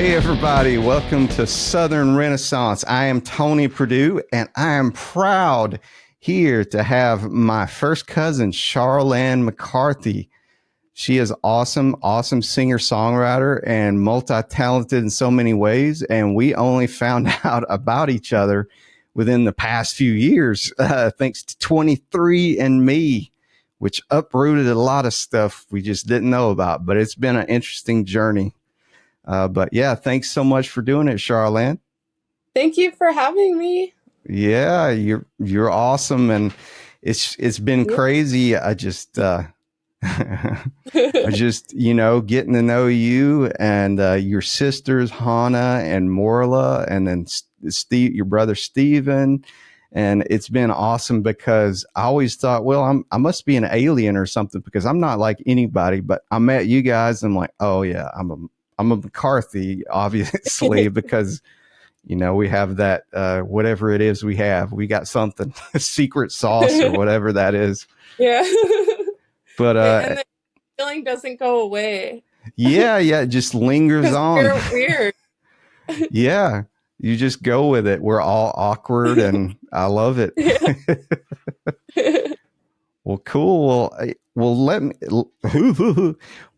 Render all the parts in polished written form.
Hey everybody, welcome to Southern Renaissance. I am Tony Purdue and I am proud here to have my first cousin, Charlanne McCarthy. She is awesome singer-songwriter and multi-talented in so many ways. And we only found out about each other within the past few years, thanks to 23andMe, which uprooted a lot of stuff we just didn't know about. But it's been an interesting journey. But yeah, thanks so much for doing it, Charlanne. Thank you for having me. Yeah, you're awesome, and it's been Yeah. crazy. I just getting to know you and your sisters Hannah and Morla, and then Steve, your brother Steven. And it's been awesome because I always thought, well, I must be an alien or something because I'm not like anybody. But I met you guys, and I'm like, oh yeah, I'm a McCarthy, obviously, because we have that whatever it is we got something, secret sauce or whatever that is. Yeah. But And the feeling doesn't go away yeah, it just lingers because on. we're weird. Yeah, you just go with it. We're all awkward, and I love it. Yeah. Well, cool. Well, let me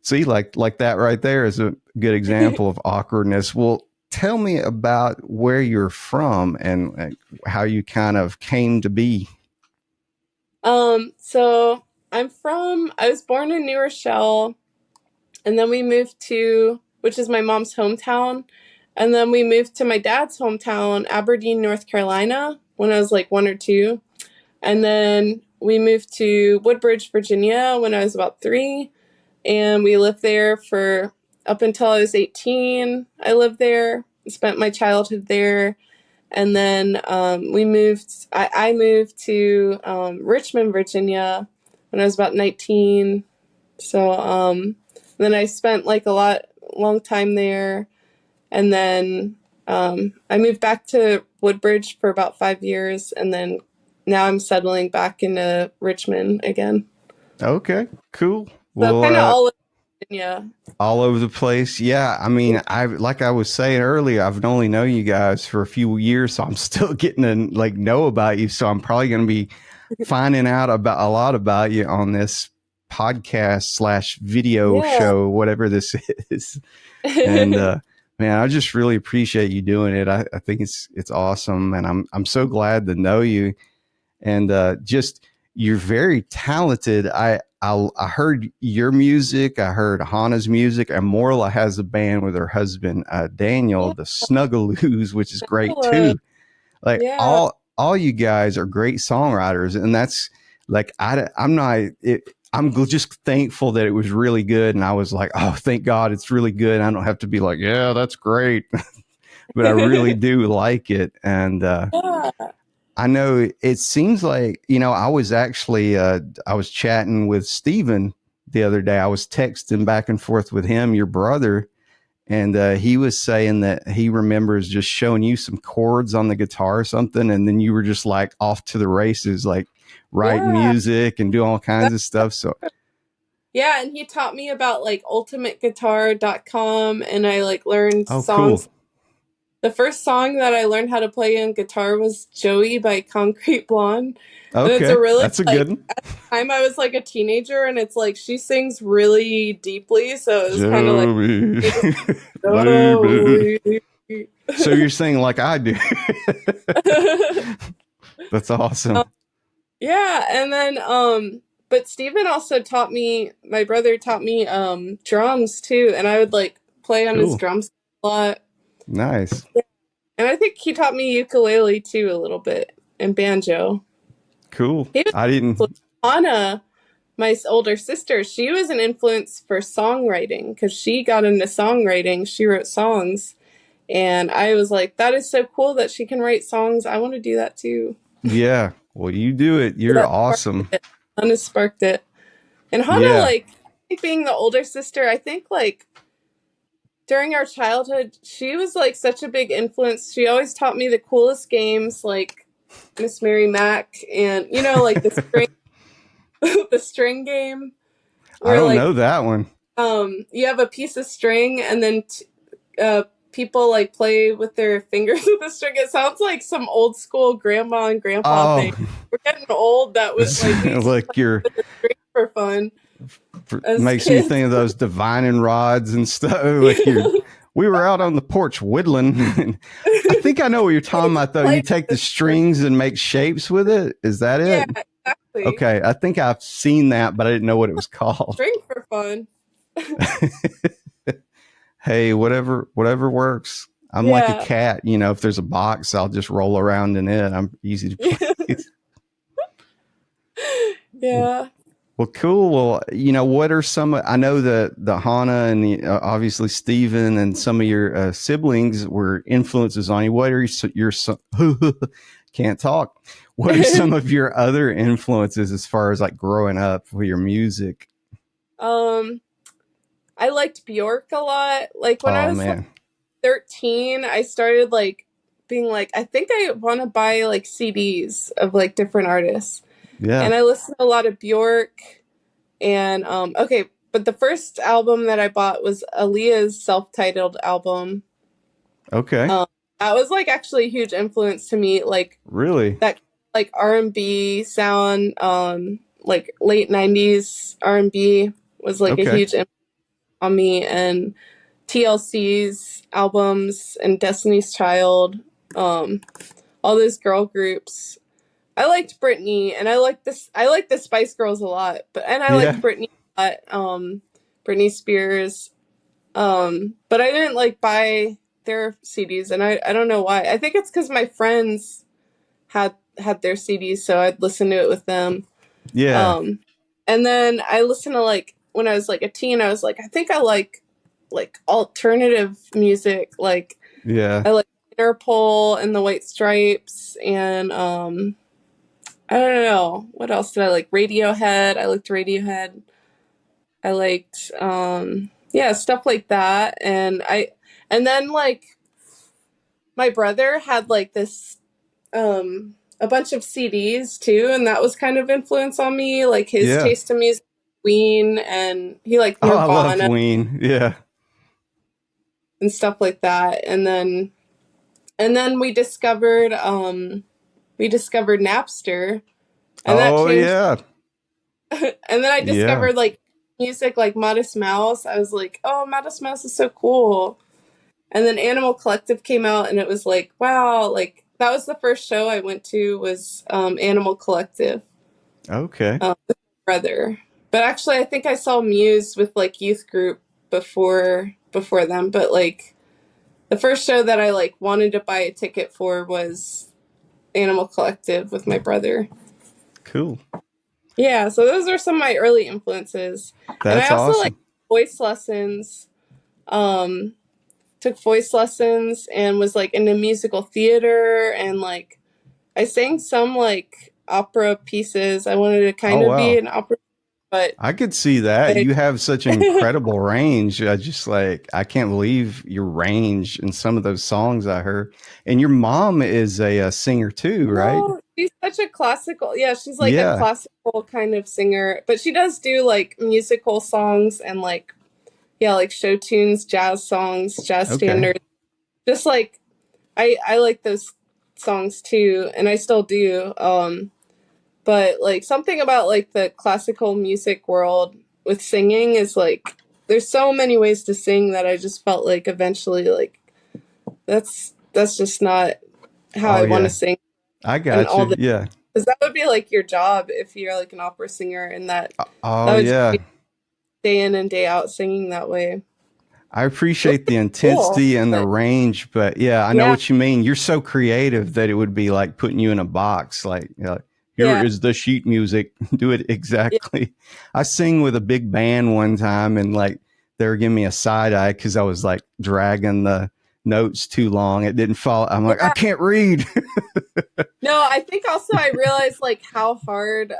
see, like that right there is a good example of awkwardness. Well, tell me about where you're from and how you kind of came to be. So I was born in New Rochelle, and then we moved which is my mom's hometown, and then we moved to my dad's hometown, Aberdeen, North Carolina, when I was like 1 or 2. And then we moved to Woodbridge, Virginia when I was about 3. And we lived there for up until I was 18. I lived there, spent my childhood there. And then I moved to Richmond, Virginia when I was about 19. So then I spent like long time there. And then I moved back to Woodbridge for about 5 years. And then now I'm settling back into Richmond again. Okay, cool. So Well, kind of all over Virginia. all over the place. Yeah, I mean, like I was saying earlier, I've only known you guys for a few years, so I'm still getting to like know about you. So I'm probably going to be finding out about a lot about you on this podcast / video Yeah. show, whatever this is. And man, I just really appreciate you doing it. I think it's awesome, and I'm so glad to know you. And just you're very talented. I heard your music. I heard Hannah's music, and Morla has a band with her husband Daniel, Yeah. the Snuggaloos, which is great too. Like Yeah. all you guys are great songwriters, and that's like I'm not. I'm just thankful that it was really good, and I was like, oh, thank God it's really good. I don't have to be like, yeah, that's great, but I really do like it, and Yeah. I know it seems like, I was actually, I was chatting with Steven the other day. I was texting back and forth with him, your brother, and he was saying that he remembers just showing you some chords on the guitar or something. And then you were just like off to the races, like writing Yeah. music and doing all kinds of stuff. So, Yeah, and he taught me about like ultimateguitar.com, and I like learned oh, cool. songs. The first song that I learned how to play on guitar was Joey by Concrete Blonde. And it's Okay. a really That's a like good one. at the time I was like a teenager, and it's like she sings really deeply, so it was kind of like Joey, baby. Joey. So you're saying like I do. That's awesome. Yeah, and then but Steven also my brother taught me drums too, and I would like play on his Cool. drums a lot. Nice. Yeah. And I think he taught me ukulele too a little bit and banjo. Cool. He was I didn't. Anna, my older sister, she was an influence for songwriting because she got into songwriting. She wrote songs, and I was like, that is so cool that she can write songs. I want to do that too. Yeah. Well, you do it. So You're that sparked awesome. it. Hannah sparked it. And Hannah, Yeah. like, being the older sister, I think, like, during our childhood, she was, like, such a big influence. She always taught me the coolest games, like Miss Mary Mac and, like, the string game, I where, don't like, know that one. you have a piece of string and then people like play with their fingers with a string. It sounds like some old school grandma and grandpa Oh, thing. We're getting old. That would like we used to look, you're play with a string for fun as makes me kids. think of those divining rods and stuff. Like we were out on the porch whittling. And I think I know what you're talking about, though. Play You take the with the strings and make shapes with it. Is that yeah, it? exactly. Okay, I think I've seen that, but I didn't know what it was called. String for fun. Hey, whatever works. I'm like a Yeah. cat. If there's a box, I'll just roll around in it. I'm easy to please. Well, Yeah. well, cool. Well, what are some? I know the Hannah and obviously Steven and some of your siblings were influences on you. What are your can't talk? What are some of your other influences as far as like growing up with your music? I liked Bjork a lot. Like when I Oh was like man, 13, I started like being like, I think I want to buy like CDs of like different artists. yeah, And I listened to a lot of Bjork and okay, but the first album that I bought was Aaliyah's self-titled album. okay, Um that was like actually a huge influence to me, like really, that like R&B sound, like late 90s R&B was like a okay, huge influence on me, and TLC's albums and Destiny's Child, um, all those girl groups. I liked Britney, and I like the Spice Girls a lot, but and I yeah, liked Britney a lot, Britney Spears. But I didn't like buy their CDs, and I don't know why. I think it's because my friends had their CDs, so I'd listen to it with them. yeah, Um, and then I listened to like when I was like a teen, I was like, I think I like alternative music. Like yeah. I like Interpol and the White Stripes, and I don't know what else did I like. Radiohead. I liked Radiohead. I liked yeah, stuff like that. And then like my brother had like this a bunch of CDs too, and that was kind of influence on me, like his Yeah. taste in music, Queen, and he liked Oh, I love Nirvana Ween. Yeah. and stuff like that. And then we discovered Napster, and that Oh, changed. yeah. And then I Yeah. discovered like music like Modest Mouse. I was like, oh, Modest Mouse is so cool. And then Animal Collective came out, and it was like, wow, like that was the first show I went to was Animal Collective, Okay. with my brother. But actually, I think I saw Muse with like youth group before them. But like the first show that I like wanted to buy a ticket for was Animal Collective with my brother. Cool. Yeah, so those are some of my early influences. And I That's also like awesome. voice lessons. Um, took voice lessons and was like into musical theater, and like I sang some like opera pieces. I wanted to Oh, kind of be wow. an opera, but I could see that. I You have such an incredible range. I just like, I can't believe your range in some of those songs I heard. And your mom is a singer too, right? no, she's such a classical. Yeah, she's like a Yeah. classical kind of singer, but she does do like musical songs and like yeah, like show tunes, jazz songs, jazz Okay. standards. Just like I like those songs too, and I still do. But like something about like the classical music world with singing is like there's so many ways to sing that I just felt like eventually like that's just not how Oh, I want to yeah. sing, I and got all you. the Yeah. because that would be like your job if you're like an opera singer, and that Oh, would just yeah. be day in and day out singing that way. I appreciate the Cool. intensity and the But range, but yeah, I know yeah, what you mean. You're so creative that it would be like putting you in a box. Like, here yeah, is the sheet music. Do it yeah. exactly. I sing with a big band one time, and like they were giving me a side eye because I was like dragging the notes too long. It didn't fall. I'm like, I Yeah. can't read. No, I think also I realized like how hard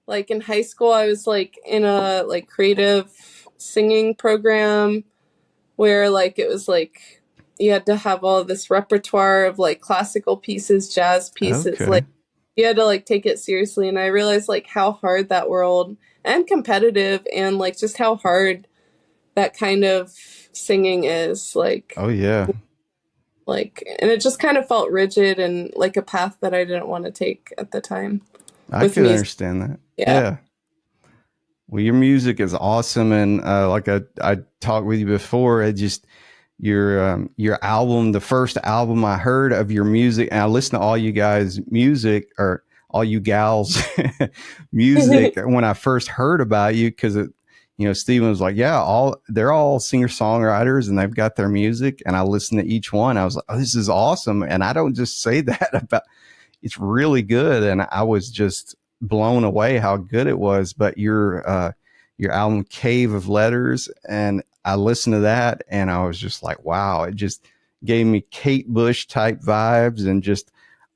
like in high school I was like in a like creative singing program where like it was like you had to have all this repertoire of like classical pieces, jazz pieces, Okay. like you had to like take it seriously, and I realized like how hard that world and competitive, and like just how hard that kind of singing is Oh yeah, and it just kind of felt rigid and like a path that I didn't want to take at the time I with could music. understand that. Yeah. Yeah. Well, your music is awesome, and like I talked with you before, it just your album, the first album I heard of your music, and I listened to all you guys' music or all you gals' music when I first heard about you because Steven was like, yeah, they're all singer songwriters and they've got their music, and I listened to each one. I was like, oh, this is awesome, and I don't just say that about it's really good, and I was just blown away how good it was. But your album Cave of Letters, and I listened to that, and I was just like, wow! It just gave me Kate Bush type vibes, and just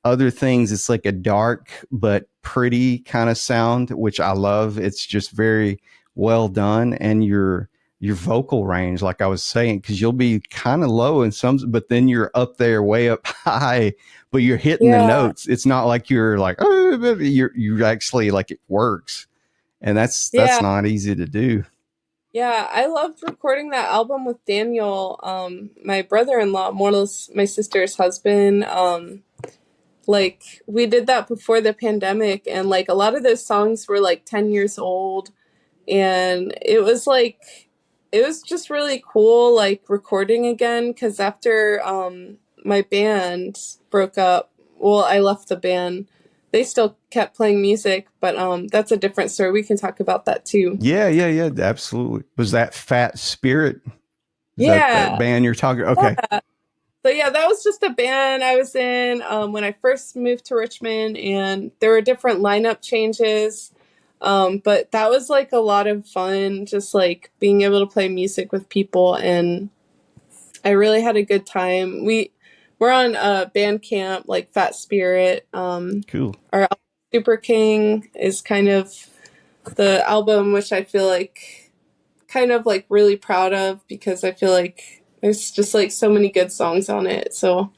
other things. It's like a dark but pretty kind of sound, which I love. It's just very well done, and your vocal range, like I was saying, because you'll be kind of low in some, but then you're up there, way up high, but you're hitting the Yeah. notes. It's not like you're like, oh, you're actually like it works. And that's Yeah. not easy to do. Yeah. I loved recording that album with Daniel, my brother-in-law, Mortal's my sister's husband. Like we did that before the pandemic, and like a lot of those songs were like 10 years old, and it was just really cool like recording again because after my band broke up, well, I left the band. They still kept playing music, but that's a different story. We can talk about that too. Yeah, yeah, yeah, absolutely. Was that Fat Spirit? Is that Yeah. band you're talking? Okay. So yeah, that was just a band I was in when I first moved to Richmond, and there were different lineup changes. But that was like a lot of fun, just like being able to play music with people, and I really had a good time. We're on Bandcamp, like Fat Spirit. Cool. Our album, Super King is kind of the album which I feel like kind of like really proud of because I feel like there's just like so many good songs on it. So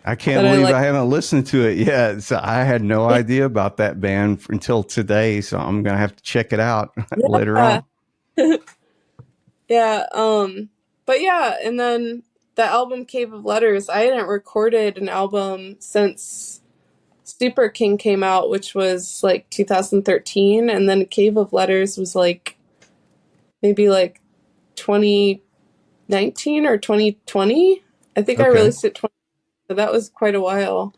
I can't that I believe like. I haven't listened to it yet. So I had no idea about that band until today. So I'm gonna have to check it out later Yeah. on. Yeah. But yeah, and then the album Cave of Letters, I hadn't recorded an album since Super King came out, which was like 2013, and then Cave of Letters was like maybe like 2019 or 2020. I think I Okay. released it 20, so that was quite a while.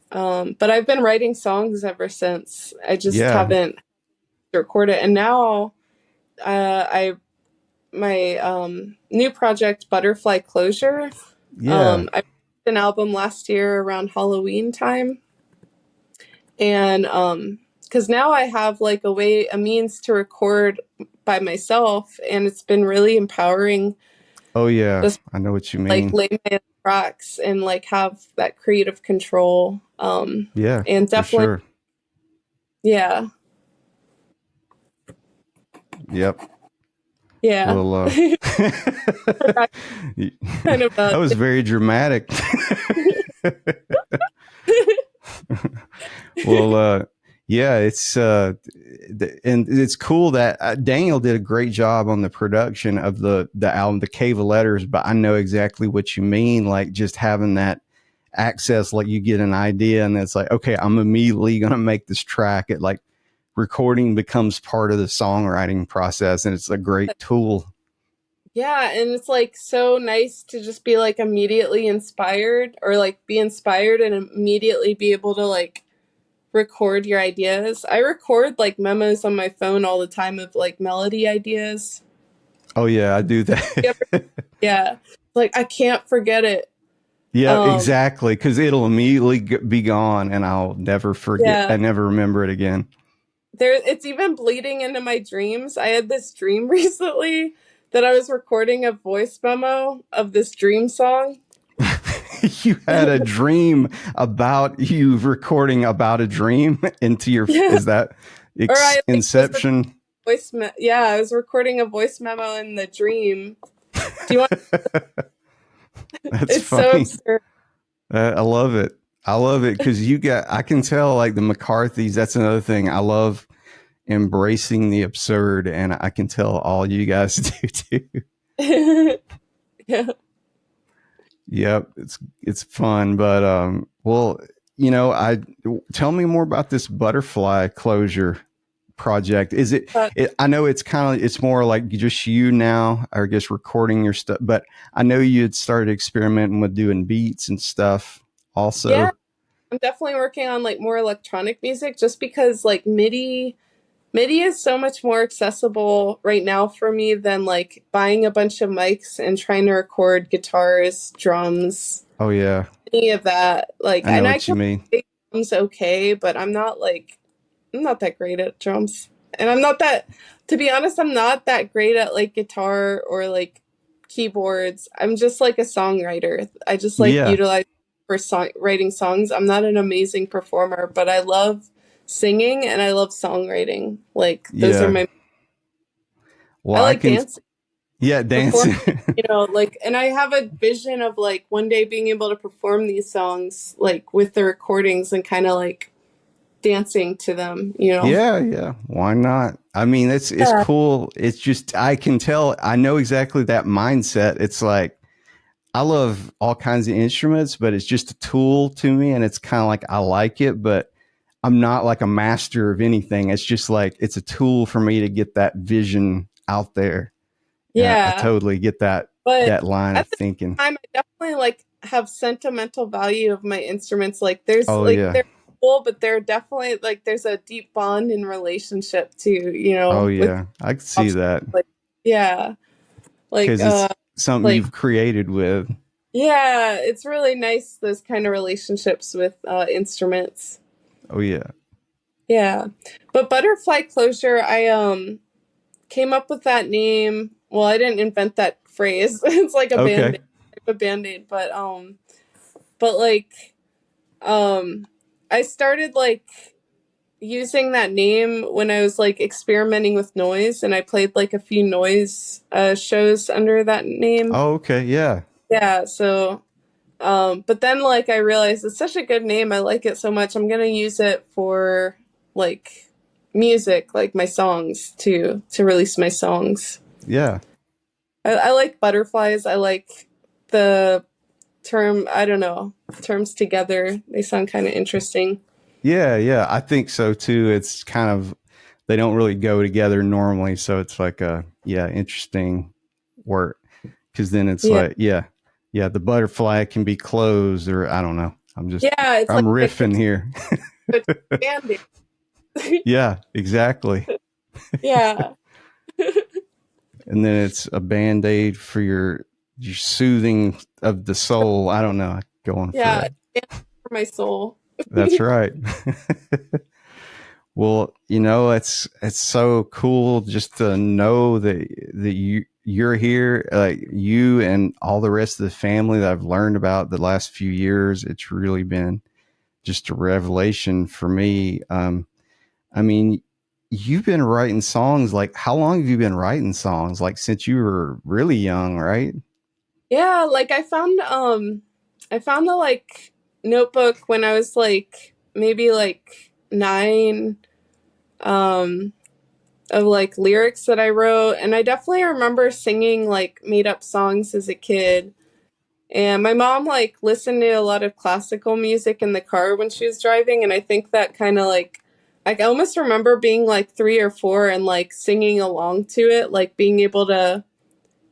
But I've been writing songs ever since. I just Yeah. haven't recorded it. And now I my new project, Butterfly Enclosure. Yeah. I released an album last year around Halloween time, and because now I have like a means to record by myself, and it's been really empowering. Oh yeah. Just I know what you like mean. lay my own tracks and like have that creative control. Yeah, And for definitely, sure. yeah, Yep. yeah. Well, That's kind of that was very dramatic. Well, yeah, and it's cool that Daniel did a great job on the production of the album, The Cave of Letters. But I know exactly what you mean, like just having that access, like you get an idea, and it's like, okay, I'm immediately gonna make this track. It like recording becomes part of the songwriting process, and it's a great tool. Yeah, and it's like so nice to just be like immediately inspired or like be inspired and immediately be able to like record your ideas. I record like memos on my phone all the time of like melody ideas. Oh yeah, I do You ever- that. Yeah. Like I can't forget it. Yeah, Um exactly. Because it'll immediately be gone, and I'll never forget. yeah. I never remember it again. It's even bleeding into my dreams. I had this dream recently that I was recording a voice memo of this dream song. You had a dream about you recording about a dream into your. Yeah. Is that Or I like was Inception? yeah, I was recording a voice memo in the dream. Do you want That's It's so funny. absurd. I love it. I love it because you got. I can tell like the McCarthys. That's another thing I love embracing the absurd, and I can tell all you guys do too. Yeah. Yep, it's fun, but well, I tell me more about this butterfly closure project. Is it I know it's kind of, it's more like just you now, I guess, recording your stuff, but I know you had started experimenting with doing beats and stuff Yeah, also. I'm definitely working on like more electronic music just because like MIDI is so much more accessible right now for me than like buying a bunch of mics and trying to record guitars, drums, Oh yeah, any of that. Like, I know and I what you can mean. play drums okay, but I'm not that great at drums. And I'm not that, to be honest, I'm not that great at like guitar or like keyboards. I'm just like a songwriter. I just like Yeah, utilize for writing songs. I'm not an amazing performer, but I love singing and I love songwriting. Like those are yeah. my, Well, I I like can, dancing, yeah, performing, dancing. like, and I have a vision of like one day being able to perform these songs like with the recordings and kind of like dancing to them. Yeah, yeah. Why not? I mean, it's Yeah. cool. It's just, I can tell, I know exactly that mindset. It's like I love all kinds of instruments, but it's just a tool to me, and it's kind of like I like it, but I'm not like a master of anything. It's just like it's a tool for me to get that vision out there. And I Yeah. totally get But that line of at the thinking. same time, I definitely like have sentimental value of my instruments. Oh yeah. they're cool, but they're definitely like there's a deep bond in relationship to, Oh with yeah. I can see objects. that Like, yeah. Like because it's something like you've created with. yeah, it's really nice those kind of relationships with instruments. Oh yeah. Yeah. But Butterfly Closure, I came up with that name. Well, I didn't invent that phrase. It's like a Okay. band-aid, but like I started like using that name when I was like experimenting with noise and I played like a few noise shows under that name. Oh okay. Yeah. Yeah, so but then like I realized it's such a good name. I like it so much. I'm gonna use it for like music, like my songs to release my songs. Yeah. I like butterflies. I like the term, I don't know, terms together. They sound kind of interesting. Yeah. Yeah. I think so too. It's kind of, they don't really go together normally. So it's like a, yeah, interesting word. Cause then it's Yeah. like, yeah, yeah, the butterfly can be closed, or I don't know. Yeah, it's like I'm a riffing here. band-aid. Yeah, exactly. Yeah. And then it's a band-aid for your soothing of the soul. I don't know. Going for Yeah. that. Band-aid for my soul. That's right. Well, it's so cool just to know that you're here, like you and all the rest of the family that I've learned about the last few years. It's really been just a revelation for me. I mean, you've been writing songs, like how long have you been writing songs? Like since you were really young, right? Yeah, like I found a like notebook when I was like maybe like 9 um of like lyrics that I wrote, and I definitely remember singing like made up songs as a kid. And my mom like listened to a lot of classical music in the car when she was driving, and I think that kind of like I almost remember being like 3 or 4 and like singing along to it, like being able to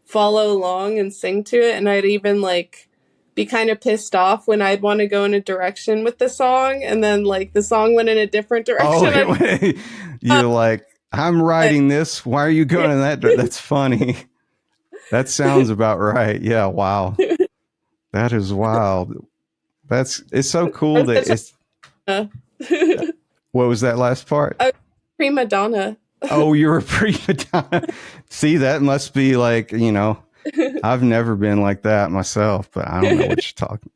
follow along and sing to it, and I'd even like be kind of pissed off when I'd want to go in a direction with the song and then like the song went in a different Oh, direction. I'd you're like, I'm but writing this. Why are you going in that? That's funny. That sounds about right. Yeah. Wow. That is wild. It's so I cool was that such it's, a what was that last part? I was a prima donna. Oh, you're a prima donna. See, that must be like, I've never been like that myself, but I don't know what you're talking.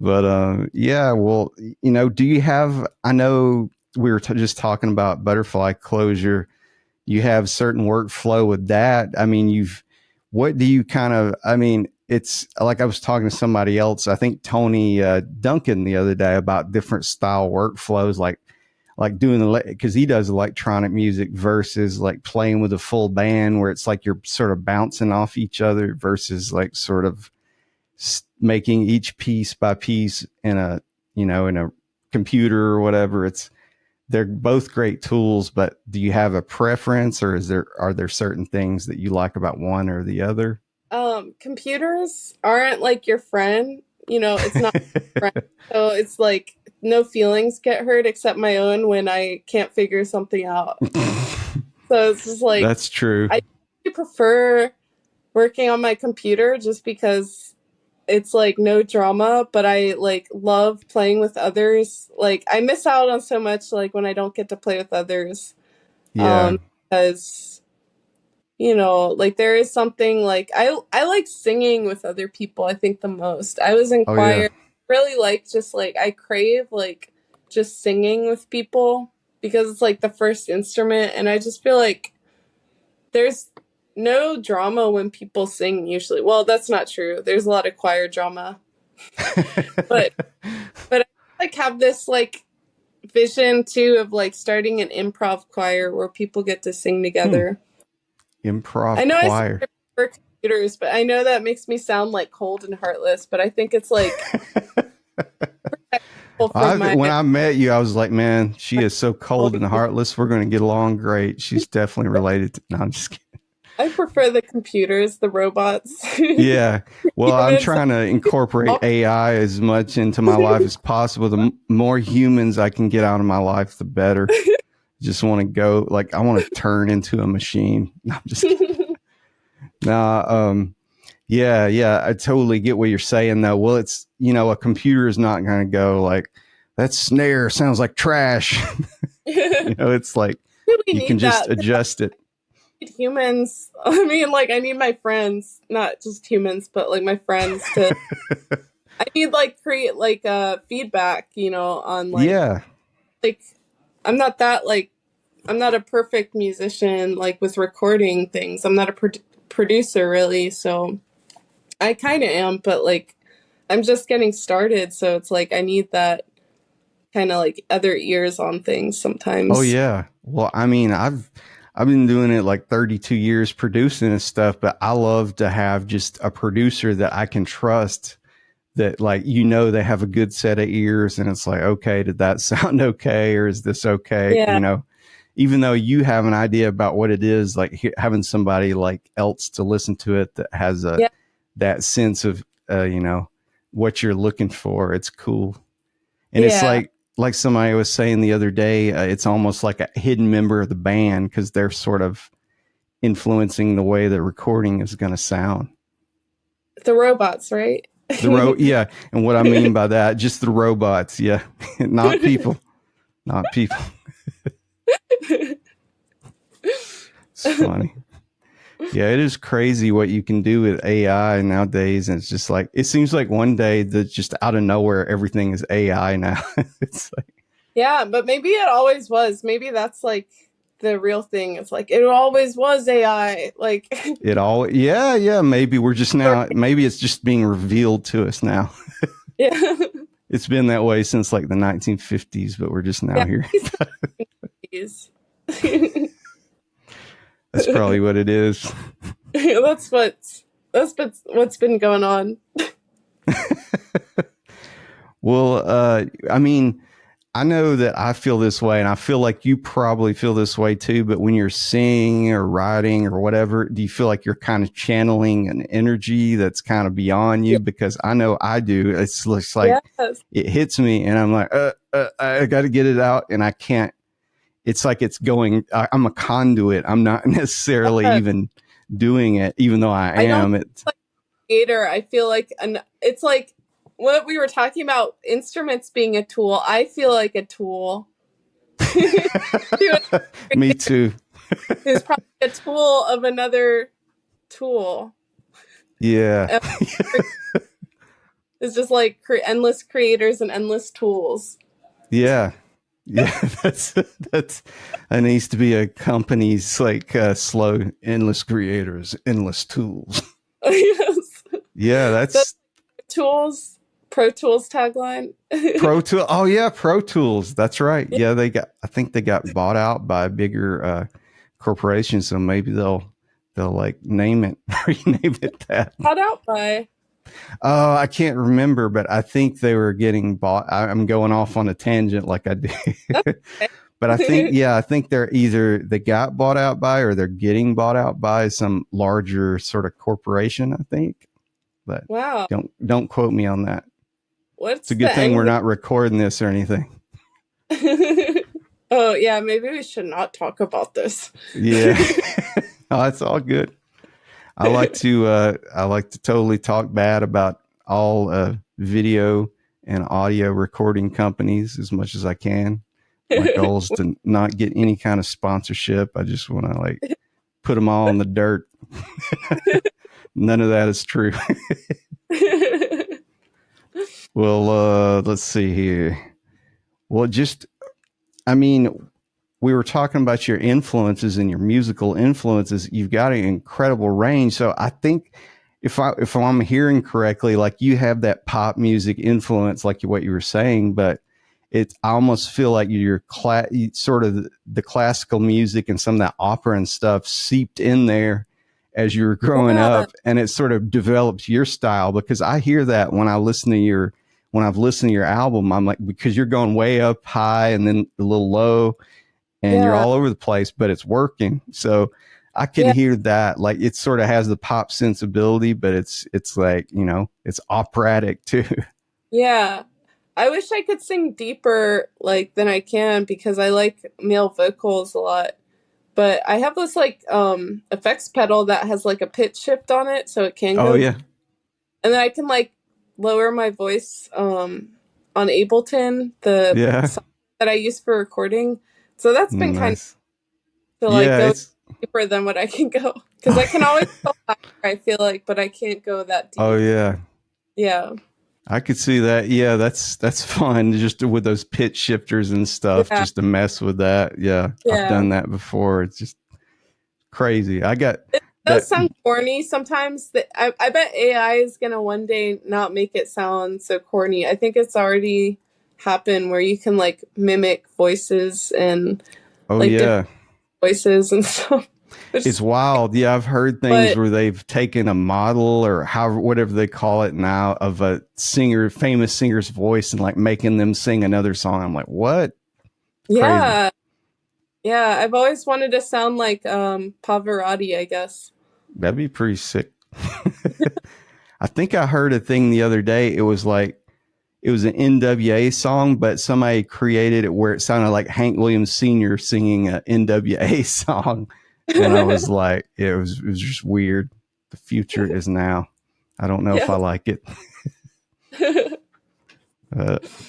But yeah, well, do you have, I know we were just talking about butterfly closure. You have certain workflow with that. I mean, what do you kind of, I mean, it's like I was talking to somebody else, I think Tony Duncan the other day, about different style workflows. Like like doing because he does electronic music versus like playing with a full band where it's like you're sort of bouncing off each other versus like sort of making each piece by piece in a, you know, in a computer or whatever. They're both great tools, but do you have a preference, or are there certain things that you like about one or the other? Computers aren't like your friend, you know, it's not your friend. So it's like no feelings get hurt except my own when I can't figure something out. So it's just like That's true. I prefer working on my computer just because it's like no drama, but I like love playing with others. Like I miss out on so much like when I don't get to play with others. Yeah. Because you know, like there is something like I like singing with other people, I think the most. I was in Oh yeah. choir, really like just like I crave like just singing with people because it's like the first instrument and I just feel like there's no drama when people sing usually. Well, that's not true. There's a lot of choir drama. But I like have this like vision too of like starting an improv choir where people get to sing together. I Improv know I said choir. I prefer computers, but I know that makes me sound like cold and heartless, but I think it's like from my When I met you, I was like, man, she is so cold and heartless. We're going to get along great. She's definitely related to, no, I'm just kidding. I prefer the computers, the robots. Yeah. Well, I'm Humans. trying to incorporate AI as much into my life as possible. The more humans I can get out of my life, the better. Just want to go, like, I want to turn into a machine. No, I'm just kidding. No, yeah, I totally get what you're saying though. Well, it's, you know, a computer is not going to go like, that snare sounds like trash. You know, it's like Really you can need just that. adjust it. Humans. I mean, like I need my friends, not just humans, but like my friends to I need like create like feedback, you know, on Yeah. like I'm not that like I'm not a perfect musician like with recording things. I'm not a producer really, so I kind of am, but like I'm just getting started, so it's like I need that kind of like other ears on things Oh sometimes. yeah. Well, I mean, I've been doing it like 32 years producing and stuff, but I love to have just a producer that I can trust, that like, you know, they have a good set of ears and it's like, okay, did that sound okay, or is this okay? Yeah, You know, even though you have an idea about what it is, like having somebody like else to listen to it that has a yeah, that sense of you know, what you're looking for. It's cool. And it's yeah, like somebody was saying the other day, it's almost like a hidden member of the band because they're sort of influencing the way the recording is going to sound. the robots, right? Yeah, and what I mean by that, just the robots, yeah, not people, not people. It's funny. Yeah, it is crazy what you can do with AI nowadays, and it's just like it seems like one day that just out of nowhere everything is AI now. It's like Yeah, but maybe it always was. Maybe that's like the real thing. It's like it always was AI. Like it all, yeah, maybe we're just now, maybe it's just being revealed to us now. yeah. It's been that way since like the 1950s, but we're just now Yeah. here. Please. That's probably what it is. What's been going on. Well, I mean, I know that I feel this way, and I feel like you probably feel this way too. But when you're singing or writing or whatever, do you feel like you're kind of channeling an energy that's kind of beyond you? Because I know I do. It's just like Yes. it hits me, and I'm like, I got to get it out, and I can't. It's like it's going. I'm a conduit. I'm not necessarily Yes. even doing it, even though I I don't am. It's like creator. I feel like it's like what we were talking about instruments being a tool. I feel like a tool. me too. Is probably a tool of another tool. Yeah. It's just like endless creators and endless tools. Yeah. Yeah. That needs to be a company's like slow, endless creators, endless tools. Yes. Yeah. The That's tools Pro Tools tagline. Pro Tool. Oh yeah, Pro Tools. That's right. Yeah. Yeah, I think they got bought out by a bigger corporation, so maybe they'll like name it, rename it that. Bought out by. Oh, I can't remember, but I think they were getting bought. I'm going off on a tangent like I did. Okay. But I think they're either they got bought out by or they're getting bought out by some larger sort of corporation, I think. But Wow. don't quote me on that. What's It's a good the thing end? we're not recording this or anything. Oh yeah, maybe we should not talk about this. Yeah. Oh, it's all good. I like to totally talk bad about all video and audio recording companies as much as I can. My goal is to not get any kind of sponsorship. I just want to like put them all in the dirt. None of that is true. Well, let's see here. Well, I mean, we were talking about your influences and your musical influences. You've got an incredible range. So I think if I'm hearing correctly, like you have that pop music influence, like what you were saying, but I almost feel like sort of the classical music and some of that opera and stuff seeped in there as you were growing Yeah. up, and it sort of develops your style. Because I hear that when I've listened to your album, I'm like, because you're going way up high and then a little low, and you're Yeah. all over the place, but it's working. So I can Yeah. hear that. Like it sort of has the pop sensibility, but it's like, it's operatic too. Yeah. I wish I could sing deeper like than I can because I like male vocals a lot. But I have this like effects pedal that has like a pitch shift on it so it can Oh go, yeah. and then I can like lower my voice on Ableton, the Yeah. software that I use for recording. So that's been kind of Nice. to like Yeah, go it's deeper than what I can go because I can always go higher, I feel like, but I can't go that oh deep. yeah. Yeah. I could see that. Yeah, that's fun just with those pitch shifters and stuff, Yeah. just to mess with that. Yeah, I've Yeah. done that before. It's just crazy. I got It does that. sound corny sometimes. I bet AI is gonna one day not make it sound so corny. I think it's already happened where you can like mimic voices and Oh like yeah, different voices and stuff. it's wild. Yeah, I've heard things But where they've taken a model or however whatever they call it now of a famous singer's voice, and like making them sing another song. I'm like, what? Crazy. yeah, yeah. I've always wanted to sound like Pavarotti, I guess. That'd be pretty sick. I think I heard a thing the other day. It was an NWA song, but somebody created it where it sounded like Hank Williams Sr. singing an NWA song. And I was like, it was just weird. The future is now. I don't know if I Yeah. like it.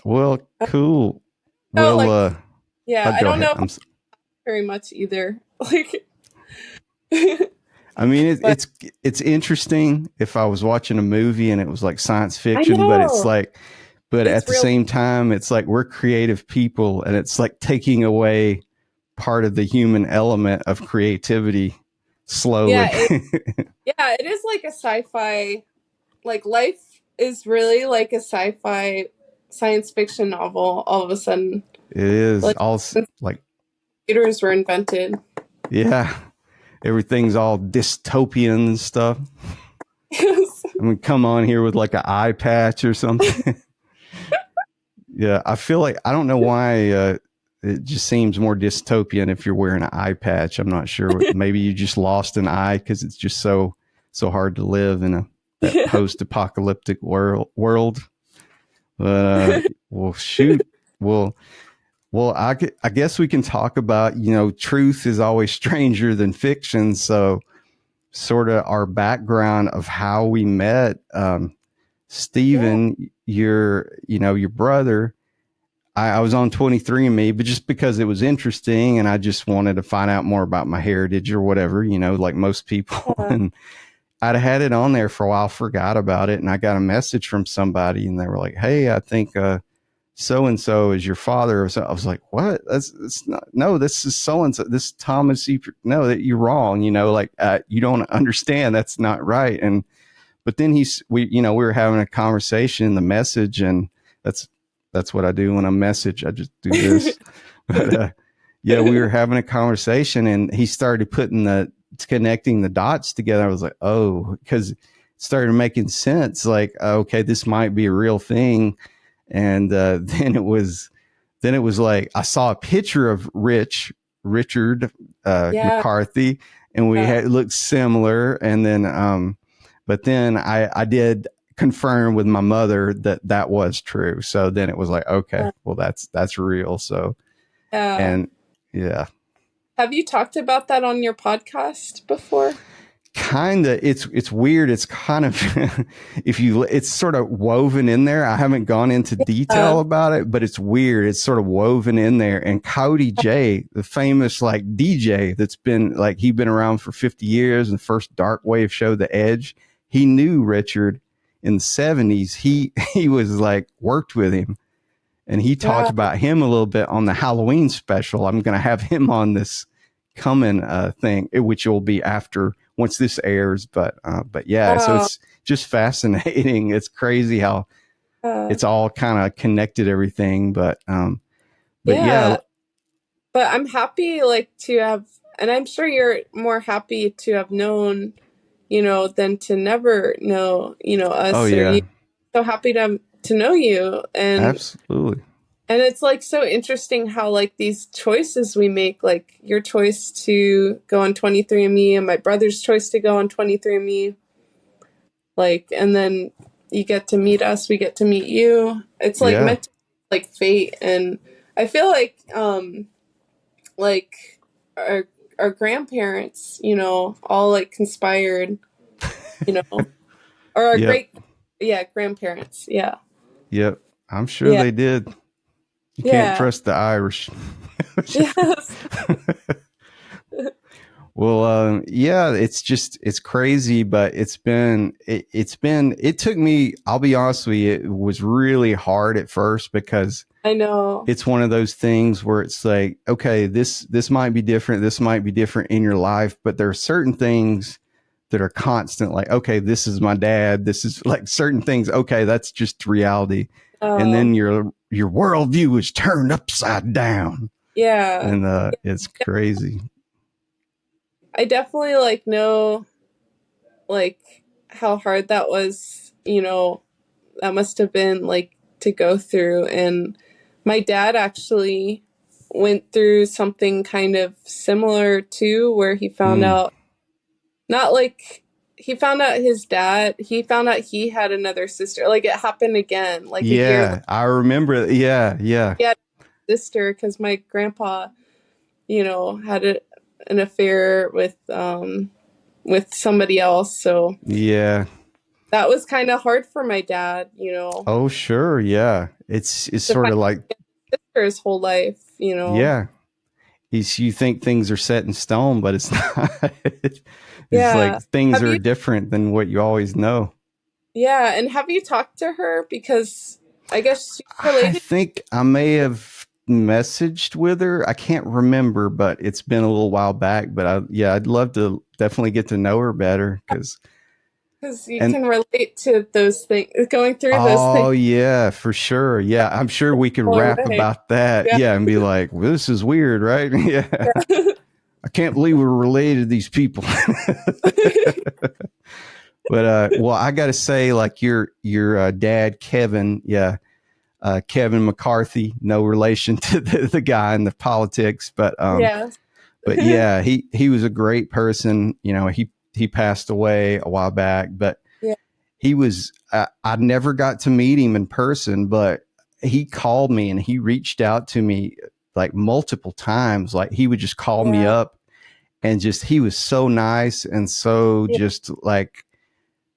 Well, cool. No, Well, like yeah, I go don't ahead. know very much either. Like I mean, but it's interesting if I was watching a movie and it was like science I fiction, but it's know like, but at it's the real. same time, it's like we're creative people, and it's like taking away part of the human element of creativity slowly. Yeah, yeah, it is like a sci-fi. Like life is really like a sci-fi science fiction novel. All of a sudden, It is like all since like, computers were invented. yeah, everything's all dystopian and stuff. I mean, come on here with like an eye patch or something. Yeah, I feel like I don't know why it just seems more dystopian if you're wearing an eye patch. I'm not sure. Maybe you just lost an eye because it's just so hard to live in that Yeah. post-apocalyptic world. But well, shoot. Well, I guess we can talk about, truth is always stranger than fiction. So sort of our background of how we met. Yeah. Stephen, your brother, I was on 23andMe, but just because it was interesting and I just wanted to find out more about my heritage or whatever, like most people. Yeah. And I'd had it on there for a while, forgot about it. And I got a message from somebody and they were like, hey, I think, so-and-so is your father. So I was like, what? That's not, no, this is so-and-so. This is Thomas. No, that you're wrong. You don't understand. That's not right. but then we were having a conversation in the message, and that's what I do when I message. I just do this. But yeah, we were having a conversation, and he started connecting the dots together. I was like, oh, because it started making sense. Like, okay, this might be a real thing. And then it was like I saw a picture of Richard Yeah. McCarthy, and we Yeah. had looked similar. And then, but then I did confirm with my mother that was true. So then it was like, okay, well that's real. So Yeah. and yeah, Have you talked about that on your podcast before? kind of. It's weird. It's kind of it's sort of woven in there. I haven't gone into Uh, detail about it, but it's weird. It's sort of woven in there. And Cody J, the famous like DJ that's been like he'd been around for 50 years, and the first dark wave show, The Edge, he knew Richard in the 70s. He was like worked with him, and he talked yeah. about him a little bit on the Halloween special. I'm going to have him on this coming thing, which will be after once this airs. But yeah, so Oh, it's just fascinating. It's crazy how yeah. it's all kind of connected, everything. But yeah, Yeah. But I'm happy like to have, and I'm sure you're more happy to have known, than to never know, oh us or yeah, you. So happy to know you. absolutely, And it's like so interesting how like these choices we make, like your choice to go on 23andMe and my brother's choice to go on 23andMe, like, and then you get to meet us, we get to meet you. It's like yeah, meant to be like fate. And I feel like our grandparents, all like conspired, you know, or our yep, great, yeah, grandparents. Yeah. yep. I'm sure Yeah. they did. You can't Yeah. trust the Irish. Yes. Well, yeah, it's crazy, but it took me, I'll be honest with you, it was really hard at first because I know. it's one of those things where it's like, okay, this might be different, this might be different in your life, but there are certain things that are constant, like, okay, this is my dad, this is like certain things, okay, that's just reality. And then Um, your worldview is turned upside down. yeah. And it's crazy. I definitely like know like how hard that was, that must have been like to go through. And my dad actually went through something kind of similar too, where he found Mm. out, not like he found out his dad, he found out he had another sister. Like it happened again, like a year later. Yeah, I remember. Yeah, yeah, He had a sister because my grandpa, had an affair with somebody else. So yeah. that was kind of hard for my dad, Oh, sure. Yeah, it's to sort find of like, his sister his whole life. yeah. You think things are set in stone, but it's not. It's Yeah. like things Have are you, different than what you always know. yeah. And have you talked to her? Because I guess she's I related. think I may have messaged with her. I can't remember, but it's been a little while back. But yeah, I'd love to definitely get to know her better because Because you and can relate to those things, going through those things oh yeah, for sure. Yeah, I'm sure we could all rap right. about that. Yeah. Yeah, and be like, well, "This is weird, right?" Yeah, I can't believe we're related to these people. But well, I got to say, like your dad, Kevin, yeah, Kevin McCarthy, no relation to the guy in the politics, Yes. but yeah, he was a great person. You know, he passed away a while back, but Yeah. he was I never got to meet him in person, but he called me and he reached out to me like multiple times. Like he would just call me Yeah. up and just he was so nice and so Yeah. just like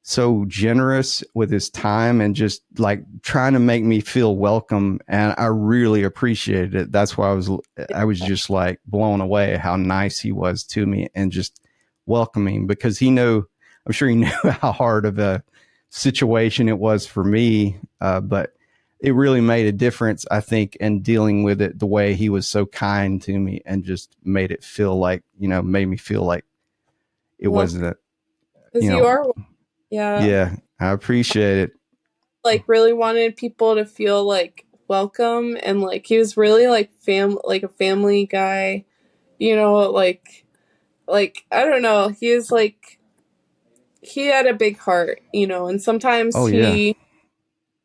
so generous with his time and just like trying to make me feel welcome, and I really appreciated it. That's why I was just like blown away how nice he was to me and just welcoming, because I'm sure he knew how hard of a situation it was for me, but it really made a difference, I think, in dealing with it, the way he was so kind to me and just made it feel like, made me feel like it Well, wasn't a, because you you know are, yeah. yeah, I appreciate it. Like really wanted people to feel like welcome, and like he was really like like a family guy, you know, like I don't know, he is like he had a big heart, you know, and sometimes Oh yeah.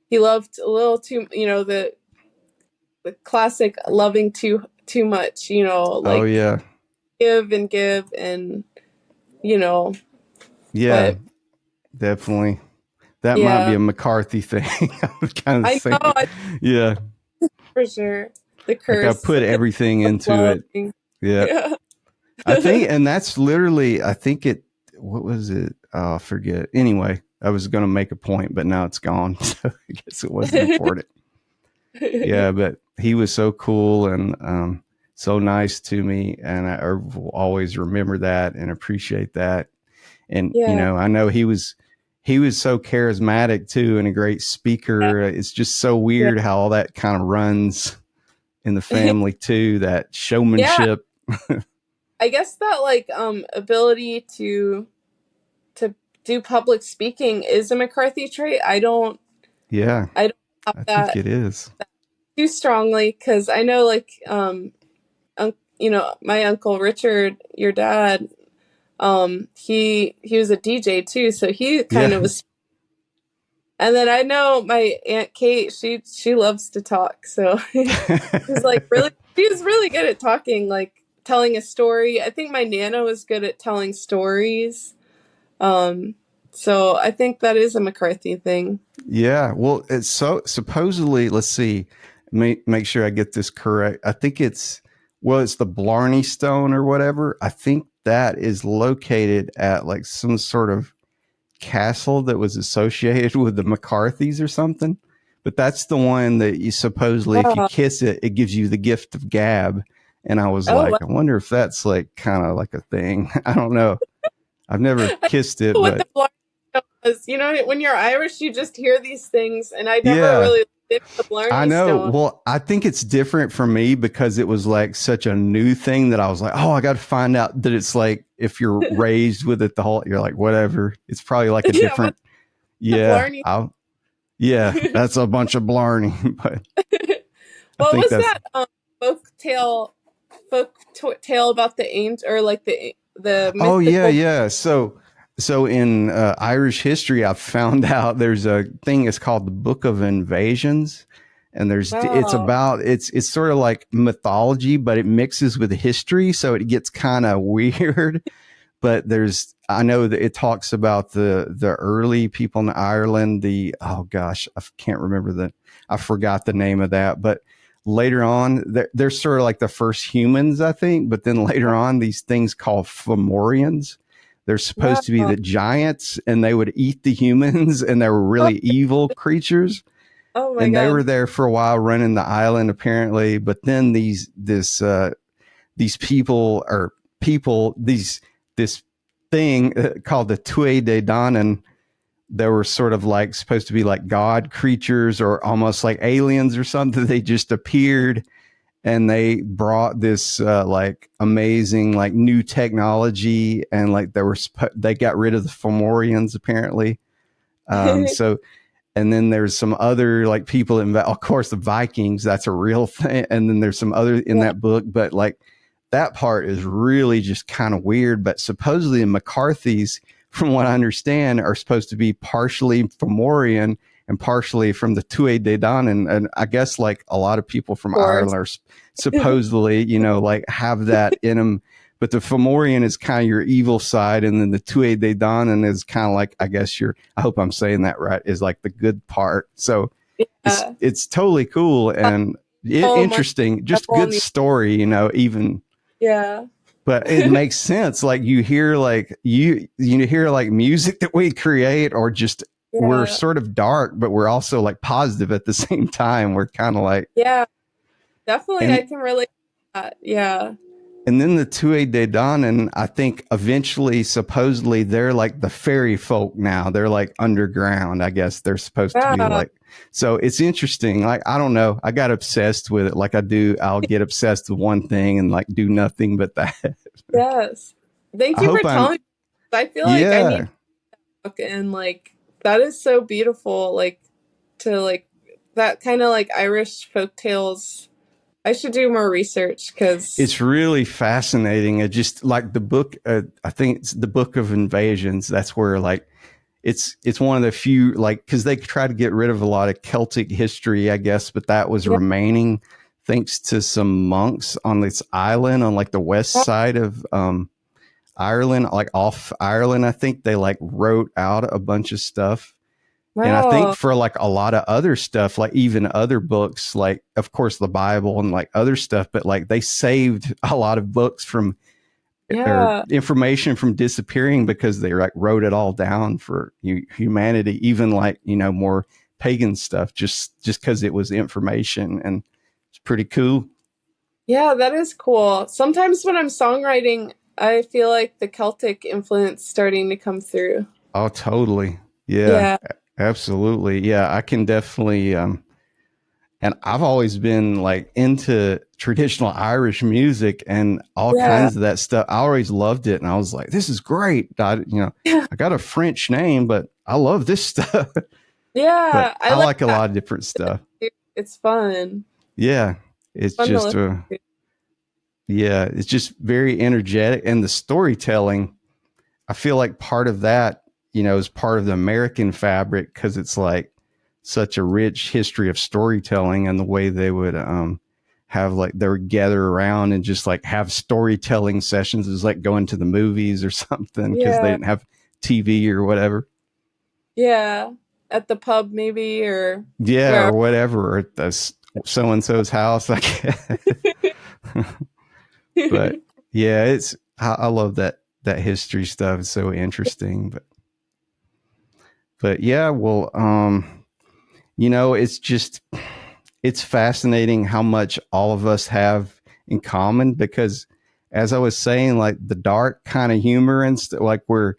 he loved a little too, you know, the classic loving too much, you know, Oh like yeah. give and you know, Yeah, but definitely. That might be yeah, a McCarthy thing. I was kind of I know, thinking, yeah, for sure the like I curse put everything of into it. loving. Yeah. Yeah. I think, and that's literally, I think it, what was it? Oh, I forget. Anyway, I was going to make a point, but now it's gone. So I guess it wasn't important. Yeah, but he was so cool and so nice to me. And I will always remember that and appreciate that. And, you Yeah. know, I know he was so charismatic too and a great speaker. It's just so Yeah. weird how all that kind of runs in the Yeah. family too, that Yeah. showmanship. I guess that like ability to do public speaking is a McCarthy trait. Yeah, I don't have I think that it is. too strongly, because I know like you know, my uncle Richard, your dad, he was a DJ too, so he kind Yeah. of was. And then I know my Aunt Kate, she loves to talk, so she's like really, she's really good at talking, like telling a story. I think my Nana was good at telling stories. Um, so I think that is a McCarthy thing. Yeah. Well, it's so supposedly, let's see, make sure I get this correct. I think it's the Blarney Stone or whatever. I think that is located at like some sort of castle that was associated with the McCarthys or something. But that's the one that you supposedly, if you Oh, kiss it, it gives you the gift of gab. And I was oh, like, wow. I wonder if that's like kind of like a thing. I don't know. I've never I kissed it, don't know what but the Blarney Stone was. You know, when you're Irish, you just hear these things, and I never yeah. really did the I Blarney know. Stone. Well, I think it's different for me because it was like such a new thing that I was like, oh, I got to find out that it's like if you're raised with it the whole, you're like, whatever. It's probably like a Yeah, different, what's the yeah, Blarney? yeah, that's a bunch of blarney. But I What think was that's, that folk tale tale about the angel, or like the oh, yeah, mythical? yeah. So in Irish history, I've found out there's a thing it's called the Book of Invasions. And Wow. it's sort of like mythology, but it mixes with history. So it gets kind of weird. But I know that it talks about the early people in Ireland. Oh gosh, I can't remember I forgot the name of that. But later on, they're sort of like the first humans, I think. But then later on, these things called Fomorians. They're supposed to be Wow. the giants, and they would eat the humans, and they were Oh, really evil creatures. oh my And they were God. there for a while, running the island apparently. But then these people or people this thing called the Tue de Dannen. They were sort of like supposed to be like god creatures or almost like aliens or something. They just appeared and they brought this like amazing like new technology and like they got rid of the Fomorians apparently. So and then there's some other like people of course the Vikings, that's a real thing, and then there's some other in Yeah. that book, but like that part is really just kind of weird. But supposedly the McCarthys, from what I understand, are supposed to be partially Fomorian and partially from the Tue de Dan, and I guess like a lot of people Of from course. Ireland are supposedly, you know, like have that in them. But the Fomorian is kind of your evil side, and then the Tue de Dan is kind of like, I guess I hope I'm saying that right, is like the good part. So Yeah. it's totally cool and Oh my interesting, just devil good on the story, you know, even. yeah. But it makes sense. Like you hear like music that we create, or just we're Yeah. sort of dark, but we're also like positive at the same time. We're kind of like, Yeah. Definitely I and can relate to that. Yeah. and then the Tue de Dannen, I think eventually, supposedly, they're like the fairy folk now. They're like underground. I guess they're supposed to be Yeah. like. So it's interesting. Like, I don't know. I got obsessed with it. Like I do. I'll get obsessed with one thing and like do nothing but that. Yes. Thank I you for hope I'm. telling me. I feel like I need Yeah. to look and like that is so beautiful. Like to like that kind of like Irish folk tales. I should do more research because It's really fascinating. It just like the book. I think it's the Book of Invasions. That's where like it's one of the few like because they try to get rid of a lot of Celtic history, I guess, but that was yeah, remaining thanks to some monks on this island on like the west side of Ireland, like off Ireland. I think they like wrote out a bunch of stuff. And I think wow, for like a lot of other stuff, like even other books, like of course the Bible and like other stuff, but like they saved a lot of books from or yeah, information from disappearing because they like wrote it all down for humanity, even like, more pagan stuff, just because it was information and it's pretty cool. yeah. That is cool. Sometimes when I'm songwriting, I feel like the Celtic influence starting to come through. Oh, totally. Yeah, Yeah, absolutely. Yeah, I can definitely, and I've always been like into traditional Irish music and all yeah, kinds of that stuff. I always loved it, and I was like, "This is great." yeah, I got a French name, but I love this stuff. But yeah. I I like like a that. lot of different stuff. It's fun. Yeah, It's it's fun to just listen to. it's just very energetic, and the storytelling. I feel like part of that, is part of the American fabric because it's like such a rich history of storytelling and the way they would have like they would gather around and just like have storytelling sessions is like going to the movies or something because they Yeah, didn't have TV or whatever. yeah. At the pub maybe or Yeah, or wherever. whatever at this so and so's house. Like, but yeah, I love that history stuff. It's so interesting. But yeah, well, it's just it's fascinating how much all of us have in common because as I was saying, like the dark kind of humor and like we're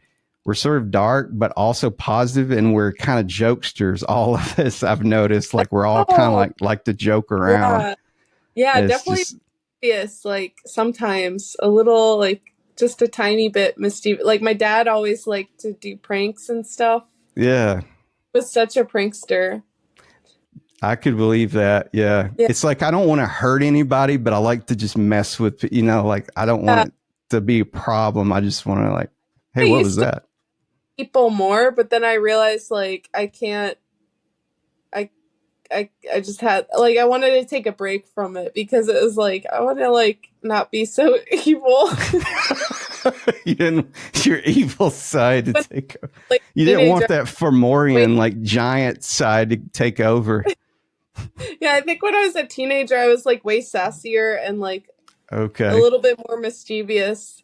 sort of dark but also positive and we're kind of jokesters, all of us. I've noticed like we're all kind of Oh, like to joke around. yeah. Yeah, And it's definitely just mischievous, like sometimes a little like just a tiny bit mischievous. Like my dad always liked to do pranks and stuff. yeah, Was such a prankster. I could believe that. Yeah. Yeah. It's like I don't want to hurt anybody, but I like to just mess with, like I don't want Yeah. it to be a problem. I just want to like, hey, I what was used to that? people more, but then I realized like I can't I I just had like I wanted to take a break from it because it was like I want to like not be so evil. You didn't your evil side to But take over. like You didn't teenager, want that wait, Fomorian like giant side to take over. yeah, I think when I was a teenager, I was like way sassier and like a Okay. little bit more mischievous.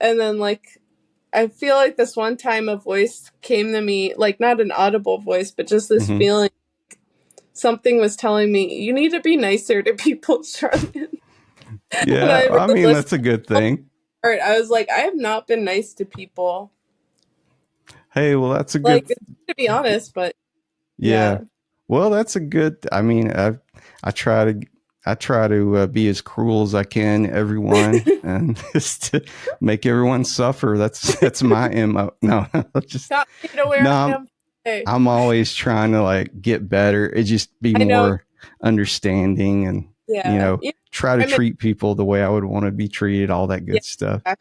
And then like I feel like this one time a voice came to me, like not an audible voice, but just this Hmm. feeling something was telling me, you need to be nicer to people, Charlotte. And Yeah, I I really mean listened that's a good thing. hard. I was like, I have not been nice to people. Hey, well that's a Like good to be honest, but yeah. yeah. Well, that's a good. I mean, I try to I try to be as cruel as I can to everyone and just to make everyone suffer. That's my mo. No, just Got me to where no. I am today. I'm always trying to like get better. It just be I know. more understanding and Yeah. You know, try to I'm a, treat people the way I would want to be treated. All that good stuff. yeah.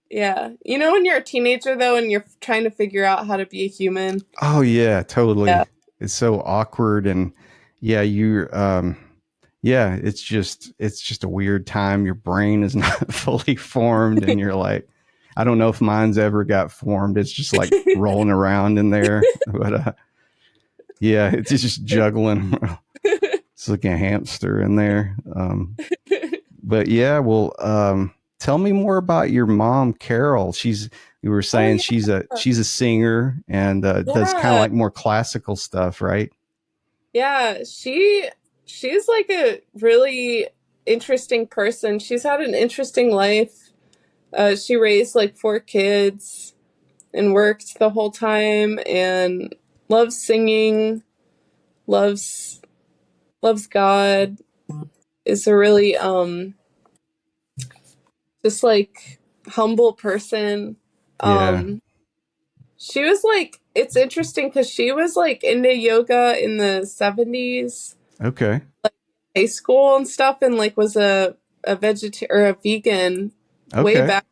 Yeah. You know when you're a teenager though and you're trying to figure out how to be a human? Oh yeah, Yeah. totally. It's so awkward and yeah, yeah, it's just a weird time. Your brain is not fully formed and you're like I don't know if mine's ever got formed. It's just like rolling around in there. But yeah, it's just juggling. It's like a hamster in there. But yeah, well, tell me more about your mom, Carol. You were Oh saying yeah. she's a singer and does kind of Yeah. like more classical stuff, right? Yeah, she's like a really interesting person. She's had an interesting life. She raised like four kids and worked the whole time and loves singing, loves loves God, is a really just like humble person. Yeah, Um she was like, it's interesting because she was like into yoga in the 70s, Okay. high school and stuff, and like was a vegetarian or a vegan way Okay. back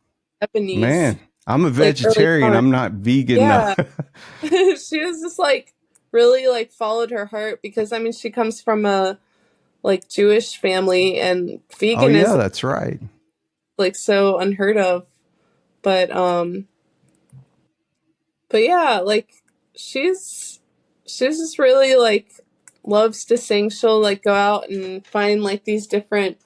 in the 70s, Man, I'm a like early vegetarian. on. I'm not vegan though. Yeah. She was just like really like followed her heart because I mean she comes from a like Jewish family and Oh yeah, veganism that's right. like so unheard of. But but yeah, like she's she's just really like loves to sing. She'll like go out and find like these different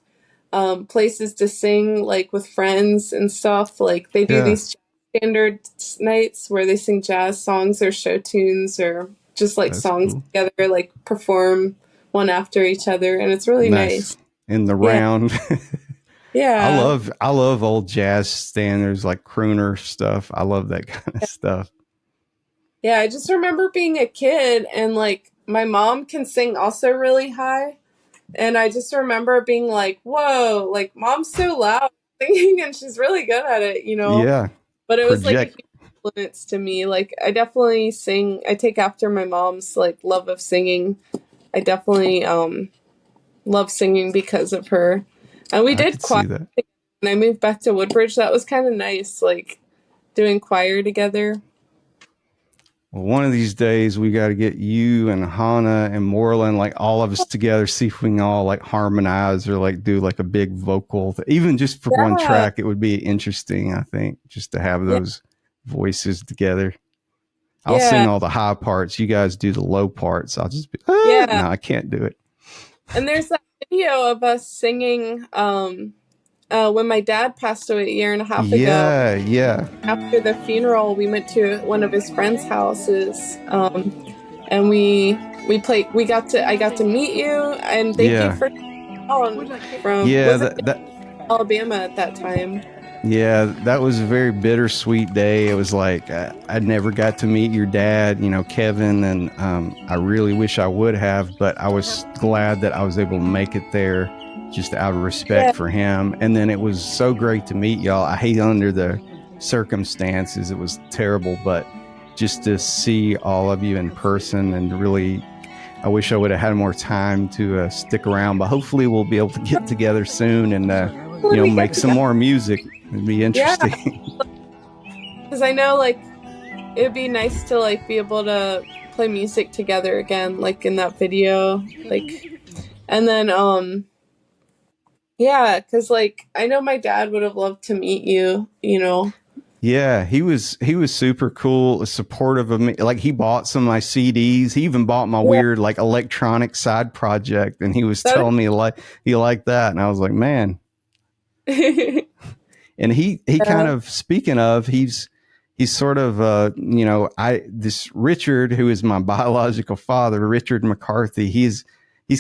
places to sing like with friends and stuff. Like they do Yeah, these standard nights where they sing jazz songs or show tunes or just like that's songs cool. together, like perform one after each other, and it's really Nice. nice. In the Yeah, round. yeah, I love old jazz standards like crooner stuff. I love that kind of stuff. yeah. I just remember being a kid and like my mom can sing also really high. And I just remember being like, whoa, like mom's so loud singing and she's really good at it, you know? Yeah. But it was like a Project. huge influence to me. Like I definitely sing, I take after my mom's like love of singing. I definitely love singing because of her. And we I did could choir see that. when I moved back to Woodbridge. That was kind of nice, like doing choir together. Well, one of these days we got to get you and Hannah and Moreland, like all of us together, see if we can all like harmonize or like do like a big vocal, even just for one Yeah, track. It would be interesting, I think, just to have yeah, those voices together. I'll sing yeah, all the high parts. You guys do the low parts. I'll just be, yeah. no, I can't do it. And there's that video of us singing when my dad passed away a year and a half ago. Yeah, yeah, After the funeral, we went to one of his friends' houses, and we played. We got to I got to meet you, and thank you yeah, for calling from. yeah. Was it Alabama at that time? Yeah, that was a very bittersweet day. It was like I never got to meet your dad, you know, Kevin, and I really wish I would have, but I was glad that I was able to make it there just out of Yeah, respect for him. And then it was so great to meet y'all. I hate under the circumstances, it was terrible, but just to see all of you in person and really, I wish I would have had more time to stick around, but hopefully we'll be able to get together soon and, when we make get some together. more music. It'd be Yeah, interesting. because I know like it would be nice to like be able to play music together again, like in that video, like, and then yeah, because like I know my dad would have loved to meet you, you know. Yeah, he was super cool, supportive of me. Like he bought some of my CDs. He even bought my Yeah, weird like electronic side project, and he was that telling me like he liked that, and I was like, man. is, And he kind yeah. of, speaking of, he's sort of I this Richard, who is my biological father, Richard McCarthy. He's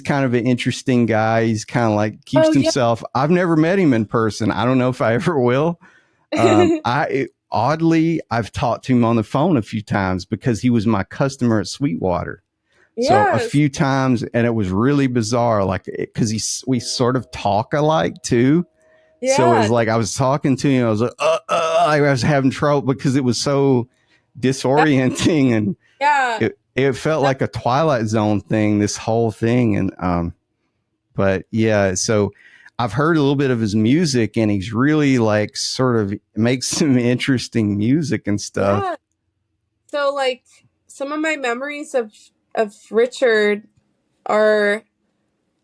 kind of an interesting guy. He's kind of like keeps Oh to yeah. himself. I've never met him in person. I don't know if I ever will. Oddly, I've talked to him on the phone a few times because he was my customer at Sweetwater. So a Yes. few times, and it was really bizarre, like because we sort of talk alike too. So it was Yeah. like I was talking to him, I was like, I was having trouble because it was so That, disorienting, and yeah. it felt That, like a Twilight Zone thing, this whole thing, and but yeah, so I've heard a little bit of his music, and he's really like sort of makes some interesting music and stuff. yeah. So like some of my memories of Richard are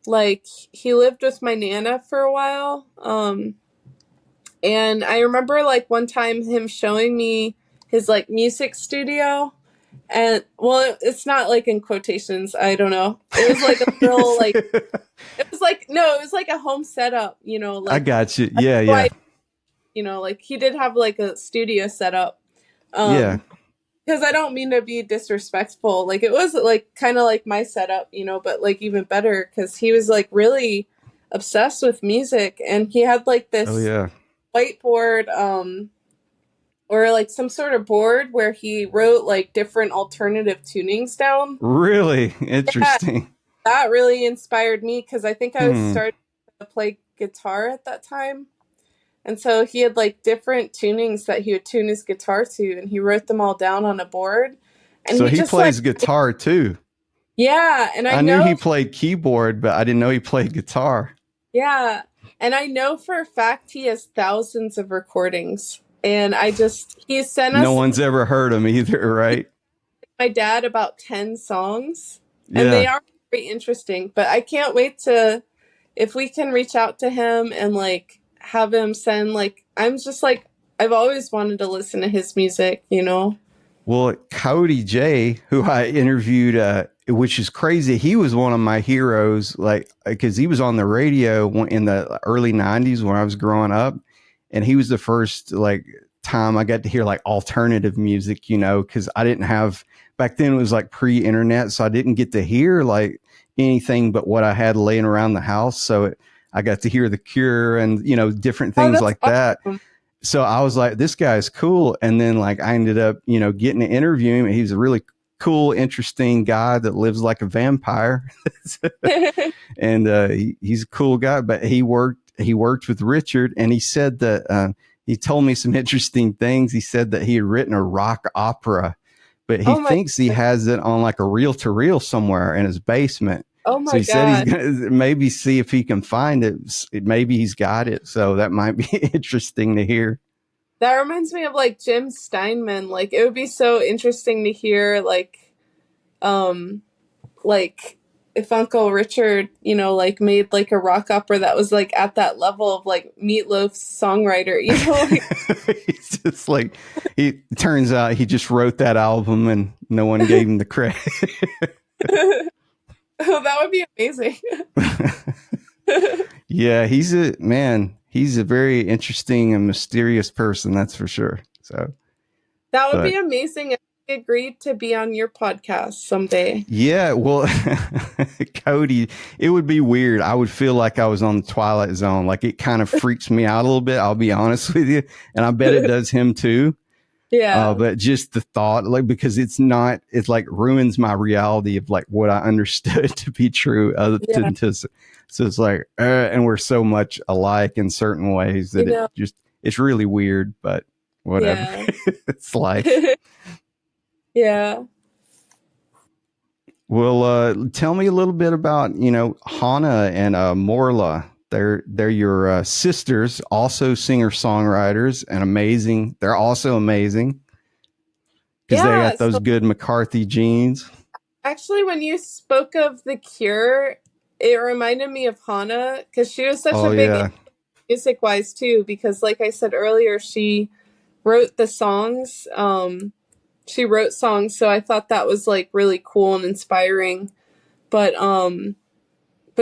like he lived with my nana for a while. And I remember like one time him showing me his like music studio. And well, it's not like in quotations. I don't know. It was like a little like it was like no, it was like a home setup. You know, I like got you. Yeah, yeah, you know, like he did have like a studio set up. yeah, Um, because I don't mean to be disrespectful. Like it was like kind of like my setup, you know, but like even better because he was like really obsessed with music and he had like oh this yeah, whiteboard, or like some sort of board where he wrote like different alternative tunings down. really Yeah, interesting. that really inspired me because I think I was Hmm. starting to play guitar at that time. And so he had like different tunings that he would tune his guitar to, and he wrote them all down on a board. And So he he just like, plays guitar too. yeah. And I I knew he know, played keyboard, but I didn't know he played guitar. yeah. And I know for a fact he has thousands of recordings. And he sent No us, one's ever heard him either, right? my dad, about 10 songs. And they Yeah. are very interesting. But I can't wait to, if we can reach out to him and like have him send, like, I'm just like, I've always wanted to listen to his music, you know? Well, Cody J, who I interviewed, which is crazy, he was one of my heroes, like, because he was on the radio in the early 90s when I was growing up. And he was the first, like, time I got to hear, like, alternative music, you know, because I didn't have, back then it was like pre-internet. So I didn't get to hear, like, anything but what I had laying around the house. So I got to hear The Cure and, you know, different Oh, things that's like that. awesome. So I was like, this guy's cool. And then like I ended up, you know, getting to interview him. He's a really cool, interesting guy that lives like a vampire. And he's a cool guy, but he worked with Richard, and he said that he told me some interesting things. He said that he had written a rock opera, but he Oh my, thinks he has it on like a reel to reel somewhere in his basement. oh So my he said he's God. going to maybe see if he can find it. Maybe he's got it. So that might be interesting to hear. That reminds me of like Jim Steinman. Like it would be so interesting to hear um like if Uncle Richard, you know, like made like a rock opera that was like at that level of like Meatloaf's songwriter, you know? Like, He's just like, he turns out he just wrote that album and no one gave him the credit. oh, that would be amazing. Yeah, he's a very interesting and mysterious person, that's for sure. So That would but be amazing if he agreed to be on your podcast someday. yeah, well, Cody, it would be weird. I would feel like I was on the Twilight Zone. Like it kind of freaks me out a little bit. I'll be honest with you, and I bet it does him too. Yeah. But just the thought, like, because it's like ruins my reality of like what I understood to be true. Yeah. So it's like, and we're so much alike in certain ways that You know, it's really weird. But whatever, yeah. it's life. Yeah. Well, tell me a little bit about, you know, Hannah and Morla. They're your sisters, also singer songwriters, and amazing. They're also amazing because they Yeah. got those So good McCarthy genes. actually, when you spoke of The Cure, it reminded me of Hannah because she was such Oh a big yeah, music wise too. Because, like I said earlier, she wrote the songs. She wrote songs, so I thought that was like really cool and inspiring. But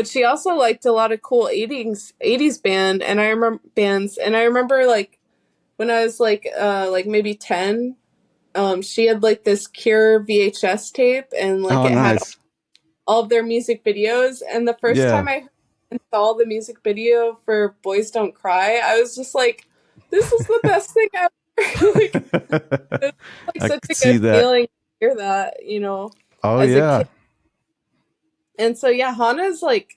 she also liked a lot of cool 80s bands, and I remember like when I was like maybe 10, she had like this Cure VHS tape, and like oh it had nice, all of their music videos. And the first yeah. time I heard and saw the music video for Boys Don't Cry, I was just like, this is the best thing ever. Like, it's like I such could a see good that. feeling to hear that, you know, Oh as a yeah, kid. And so yeah, Hannah's like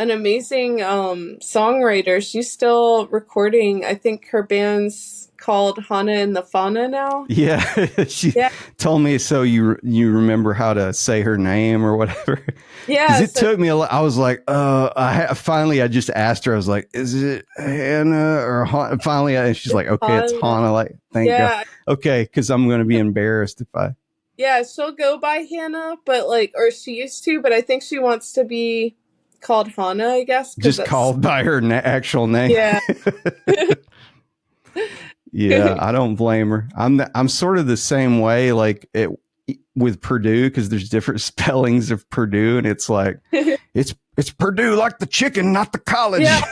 an amazing songwriter. She's still recording. I think her band's called Hannah and the Fauna now. yeah. She Yeah. told me so. You remember how to say her name or whatever? Because Yeah. it So took me a lot. I was like, finally, I just asked her. I was like, is it Hannah or Hannah? Finally, and she's it's like, okay, it's Hannah. Hannah. Like, thank God. Yeah. Okay, because I'm going to be embarrassed if I Yeah, she'll go by Hannah, but like, or she used to, but I think she wants to be called Hannah, I guess, because just that's, called by her actual name. yeah. Yeah, I don't blame her. I'm sort of the same way, like with Purdue, because there's different spellings of Purdue, and it's like it's Purdue like the chicken, not the college. Yeah.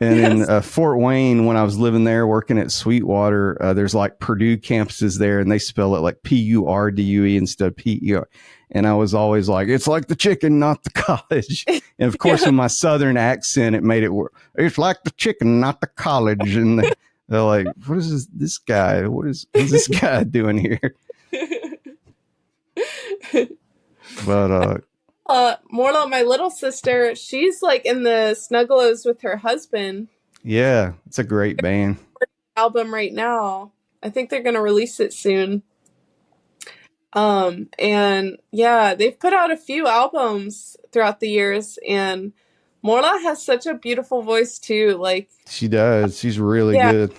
And in Yes. Fort Wayne, when I was living there working at Sweetwater, there's like Purdue campuses there, and they spell it like Purdue instead of PER. And I was always like, it's like the chicken, not the college. And of course, Yeah. with my Southern accent, it made it work. It's like the chicken, not the college. And they're like, what is this guy? What's this guy doing here? But More like my little sister, she's like in the Snuggalos with her husband. Yeah, it's a great band. Album right now. I think they're gonna release it soon. And yeah, they've put out a few albums throughout the years, and Morla has such a beautiful voice too. Like, She does. She's really yeah, good.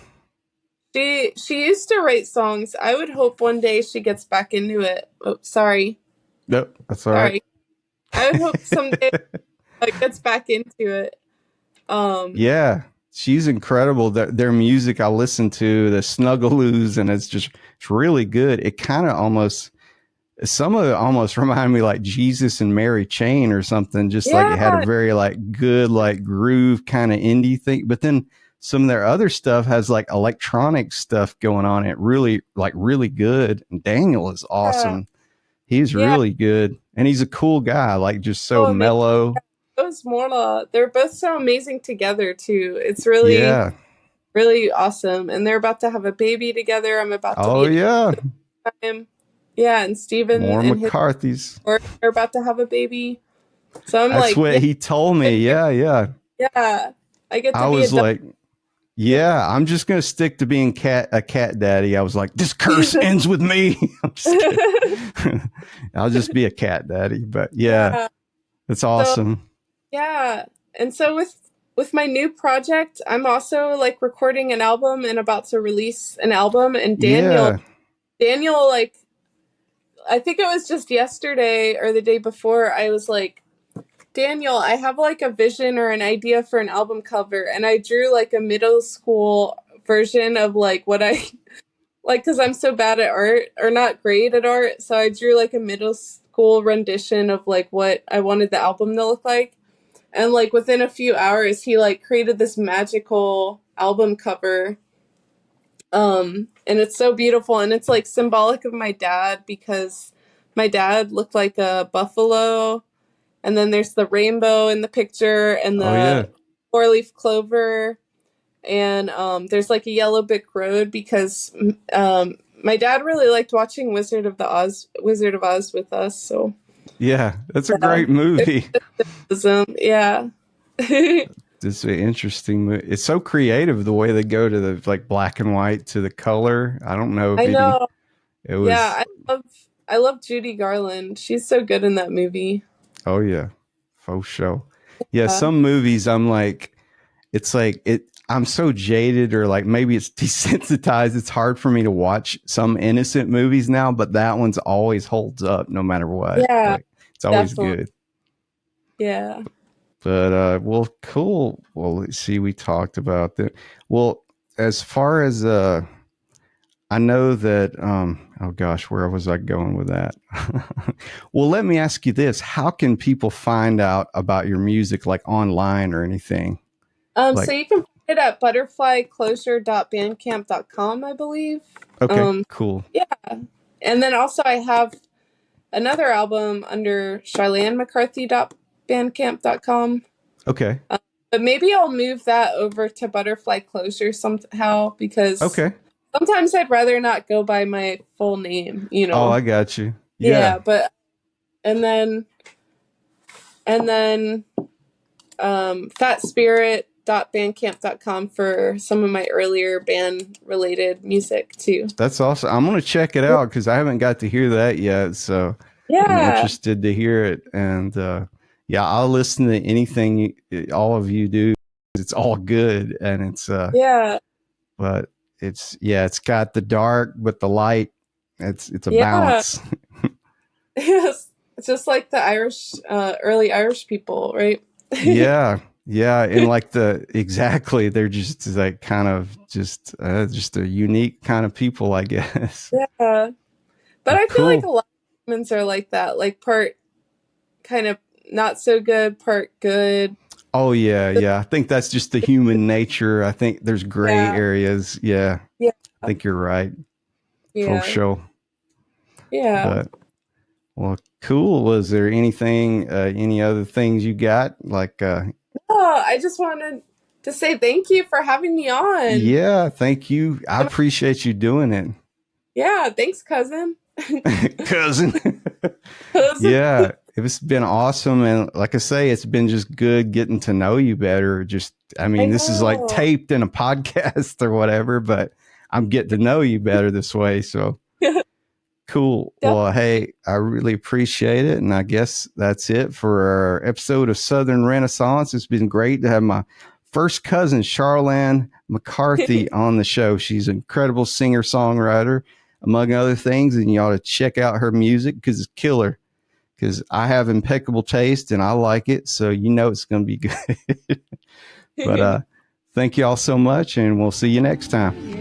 she used to write songs. I would hope one day she gets back into it. Oh, sorry, Nope, that's all right. sorry. I would hope someday gets back into it. Um, Yeah, she's incredible. Their music I listen to, the Snuggaloos, and it's really good. It kind of almost some of it almost remind me like Jesus and Mary Chain or something. Just like it had a yeah, very like good like groove kind of indie thing, but then some of their other stuff has like electronic stuff going on. It really like really good. And Daniel is yeah, awesome. He's yeah. really good, and he's a cool guy. Like just so So amazing. mellow. Those Morla, they're both so amazing together too. It's really, Yeah. really awesome. And they're about to have a baby together. I'm about to Oh be at yeah. him. Yeah, and Steven More and his McCarthy's. wife are about to have a baby. So I'm That's like, what yeah, he told me. Yeah, yeah. yeah. I get I to be a was dog. like, yeah, I'm just gonna stick to being a cat daddy. I was like, this curse ends with me. I'm just kidding. I'll just be a cat daddy. But yeah, Yeah. it's So awesome. yeah. And so with my new project, I'm also like recording an album and about to release an album. And Yeah. Daniel, like, I think it was just yesterday or the day before, I was like, Daniel, I have like a vision or an idea for an album cover, and I drew like a middle school version of like what I like, because I'm so bad at art or not great at art. So I drew like a middle school rendition of like what I wanted the album to look like. And like within a few hours, he like created this magical album cover. And it's so beautiful, and it's like symbolic of my dad because my dad looked like a buffalo, and then there's the rainbow in the picture and Oh yeah. the four-leaf clover, and there's like a yellow brick road because my dad really liked watching Wizard of Oz with us. So Yeah. That's a yeah, great movie. yeah, It's an interesting movie. It's so creative the way they go to the like black and white to the color. I don't know if I any know. it Yeah, was I love Judy Garland. She's so good in that movie. oh yeah. Faux show. Yeah, Yeah, some movies I'm like it's like it I'm so jaded or like maybe it's desensitized. It's hard for me to watch some innocent movies now, but that one's always holds up no matter what. yeah, Like it's always definitely. good. Yeah. But well cool. Well, let's see, we talked about that. Well, as far as I know that oh gosh, where was I going with that? Well, let me ask you this. How can people find out about your music like online or anything? So Like you can find it at butterflyclosure.bandcamp.com, I believe. okay, Um, cool. yeah. And then also I have another album under charlannemccarthy.bandcamp.com. Okay. But maybe I'll move that over to Butterfly Closure somehow because Okay. sometimes I'd rather not go by my full name, you Oh, know. I got you. Yeah. Yeah, but and then and then fatspirit.bandcamp.com for some of my earlier band related music too. That's awesome. I'm going to check it out because I haven't got to hear that yet. So I'm Yeah. interested to hear it. And yeah, I'll listen to anything all of you do. It's all good. And Yeah. but yeah, it's got the dark, but the light, it's a Yeah. balance. Yes. It's just like the Irish, early Irish people, right? Yeah. Yeah. And like exactly, they're just like kind of just a unique kind of people, I guess. Yeah. But Well, I feel like a cool. lot of humans are like that, like part kind of not so good, part good. Oh yeah, yeah. I think that's just the human nature. I think there's gray Yeah. areas. Yeah, Yeah. I think you're right for Yeah. sure. Yeah. But well, cool. Was there anything, any other things you got? Like, Oh, I just wanted to say thank you for having me on. yeah, thank you. I appreciate you doing it, Yeah. Thanks, cousin. cousin. Cousin. Yeah, It's been awesome. And like I say, it's been just good getting to know you better. I I mean, this is like know. taped in a podcast or whatever, but I'm getting to know you better this way. So cool. Well, hey, I really appreciate it. And I guess that's it for our episode of Southern Renaissance. It's been great to have my first cousin, Charlanne McCarthy, on the show. She's an incredible singer songwriter, among other things. And you ought to check out her music because it's killer. Because I have impeccable taste and I like it. So you know it's going to be good. But thank you all so much. And we'll see you next time.